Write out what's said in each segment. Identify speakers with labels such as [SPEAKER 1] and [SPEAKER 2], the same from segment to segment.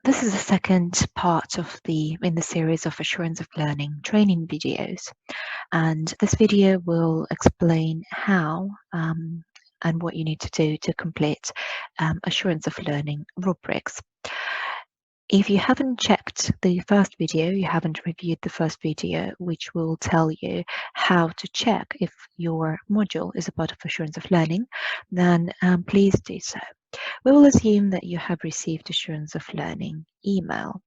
[SPEAKER 1] This is the second part in the series of Assurance of Learning training videos. And this video will explain how and what you need to do to complete Assurance of Learning rubrics. If you haven't checked the first video, you haven't reviewed the first video, which will tell you how to check if your module is a part of Assurance of Learning, then please do so. We will assume that you have received Assurance of Learning email.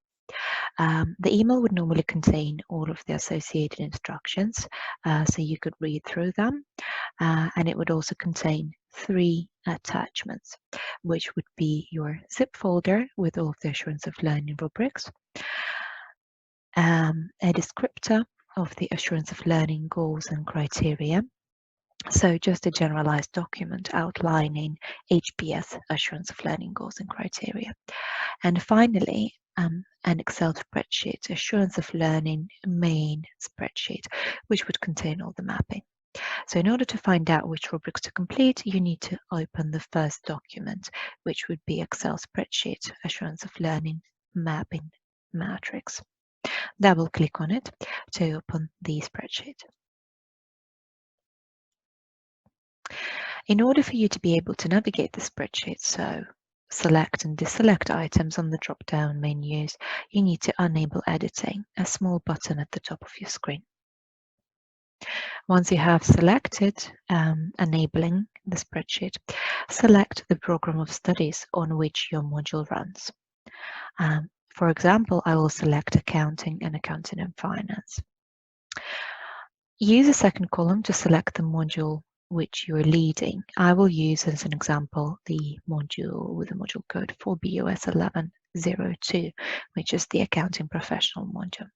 [SPEAKER 1] The email would normally contain all of the associated instructions, so you could read through them, and it would also contain 3 attachments, which would be your zip folder with all of the Assurance of Learning rubrics, a descriptor of the Assurance of Learning goals and criteria, so just a generalized document outlining HBS Assurance of Learning goals and criteria. And finally, an Excel spreadsheet, Assurance of Learning main spreadsheet, which would contain all the mapping. So in order to find out which rubrics to complete, you need to open the first document, which would be Excel spreadsheet, Assurance of Learning mapping matrix. Double-click on it to open the spreadsheet. In order for you to be able to navigate the spreadsheet, so select and deselect items on the drop-down menus, you need to enable editing, a small button at the top of your screen. Once you have selected enabling the spreadsheet, select the program of studies on which your module runs. For example, I will select Accounting and Accounting and Finance. Use a second column to select the module which you're leading. I will use as an example the module with the module code 4BOS 1102, which is the Accounting Professional module.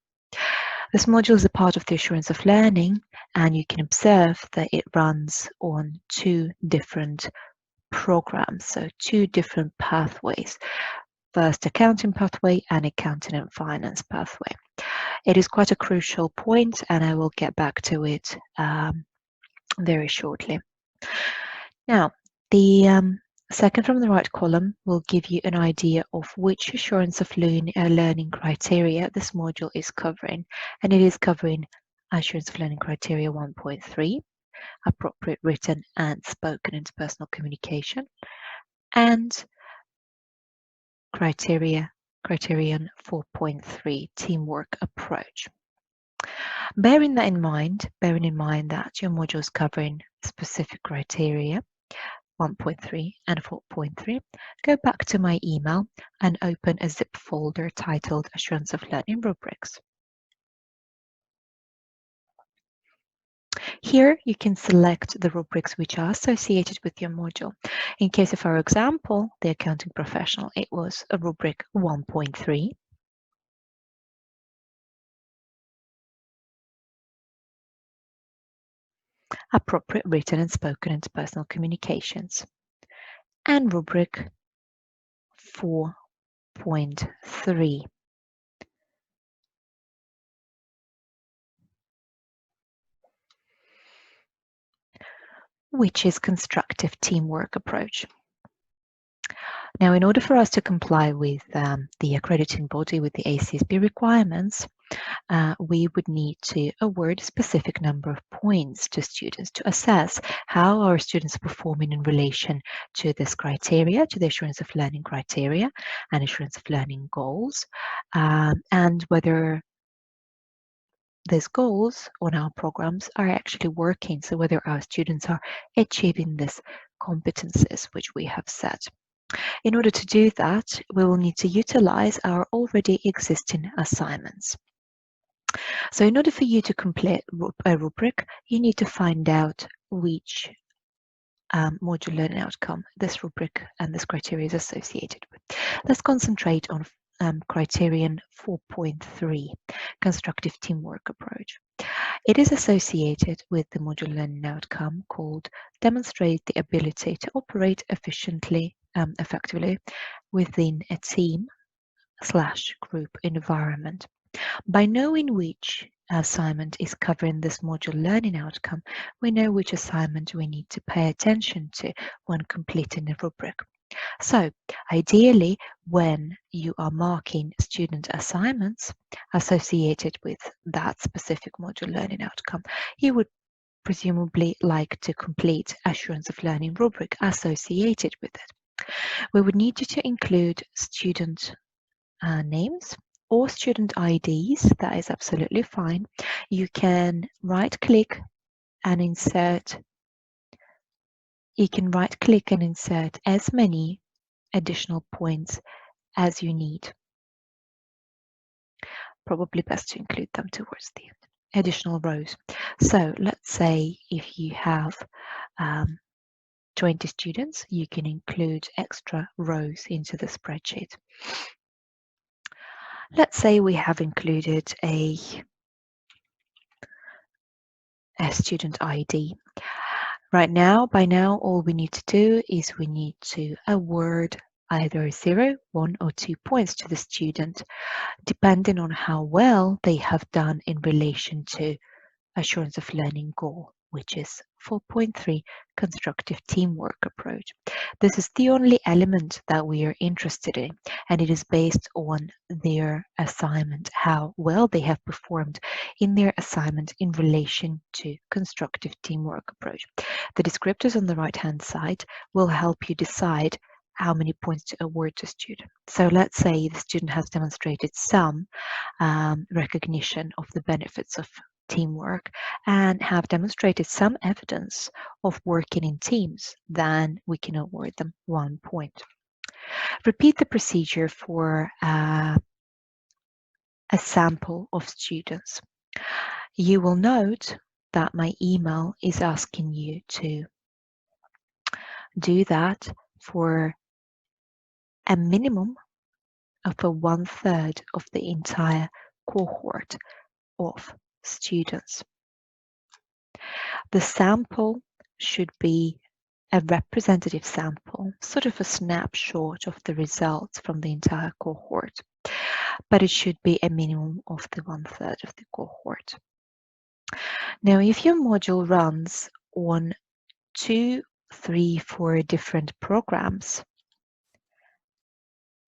[SPEAKER 1] This module is a part of the Assurance of Learning, and you can observe that it runs on 2 different programs, so 2 different pathways. First, Accounting pathway and Accounting and Finance pathway. It is quite a crucial point, and I will get back to it very shortly. Now, the second from the right column will give you an idea of which Assurance of Learning criteria this module is covering, and it is covering Assurance of Learning criteria 1.3, appropriate written and spoken interpersonal communication, and criterion 4.3, teamwork approach. Bearing in mind that your module is covering specific criteria 1.3 and 4.3, go back to my email and open a zip folder titled Assurance of Learning Rubrics. Here you can select the rubrics which are associated with your module. In case of our example, the Accounting Professional, it was a rubric 1.3. Appropriate written and spoken interpersonal communications, and rubric 4.3. Which is constructive teamwork approach. Now, in order for us to comply with the accrediting body with the ACSB requirements, we would need to award a specific number of points to students to assess how our students are performing in relation to this criteria, to the Assurance of Learning criteria and Assurance of Learning goals, and whether these goals on our programs are actually working, so whether our students are achieving these competencies which we have set. In order to do that, we will need to utilize our already existing assignments. So in order for you to complete a rubric, you need to find out which module learning outcome this rubric and this criteria is associated with. Let's concentrate on criterion 4.3, constructive teamwork approach. It is associated with the module learning outcome called demonstrate the ability to operate efficiently, effectively within a team/group environment. By knowing which assignment is covering this module learning outcome, we know which assignment we need to pay attention to when completing the rubric. So ideally, when you are marking student assignments associated with that specific module learning outcome, you would presumably like to complete assurance of learning rubric associated with it. We would need you to include student names or student IDs. That is absolutely fine. You can right click and insert as many additional points as you need. Probably best to include them towards the end. Additional rows. So let's say if you have 20 students, you can include extra rows into the spreadsheet. Let's say we have included a student ID. By now, all we need to do is we need to award either 0, 1, or 2 points to the student, depending on how well they have done in relation to assurance of learning goal, which is 4.3 constructive teamwork approach. This is the only element that we are interested in, and it is based on their assignment, how well they have performed in their assignment in relation to constructive teamwork approach. The descriptors on the right hand side will help you decide how many points to award to student. So let's say the student has demonstrated some recognition of the benefits of teamwork and have demonstrated some evidence of working in teams, then we can award them 1 point. Repeat the procedure for a sample of students. You will note that my email is asking you to do that for a minimum of a 1/3 of the entire cohort of students. The sample should be a representative sample, sort of a snapshot of the results from the entire cohort, but it should be a minimum of the 1/3 of the cohort. Now, if your module runs on 2, 3, 4 different programs,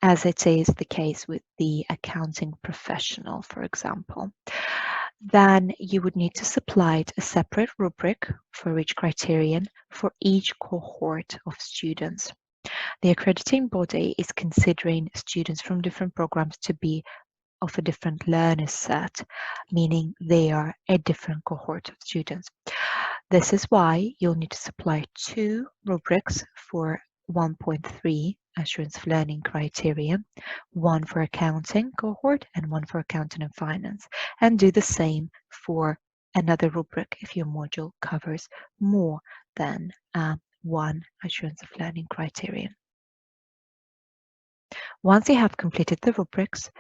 [SPEAKER 1] as it is the case with the accounting professional, for example, then you would need to supply a separate rubric for each criterion for each cohort of students. The accrediting body is considering students from different programs to be of a different learner set, meaning they are a different cohort of students. This is why you'll need to supply 2 rubrics for 1.3 assurance of learning criteria, one for accounting cohort and one for accounting and finance, and do the same for another rubric if your module covers more than one assurance of learning criterion. Once you have completed the rubrics,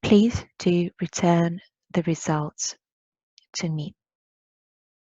[SPEAKER 1] please do return the results to me.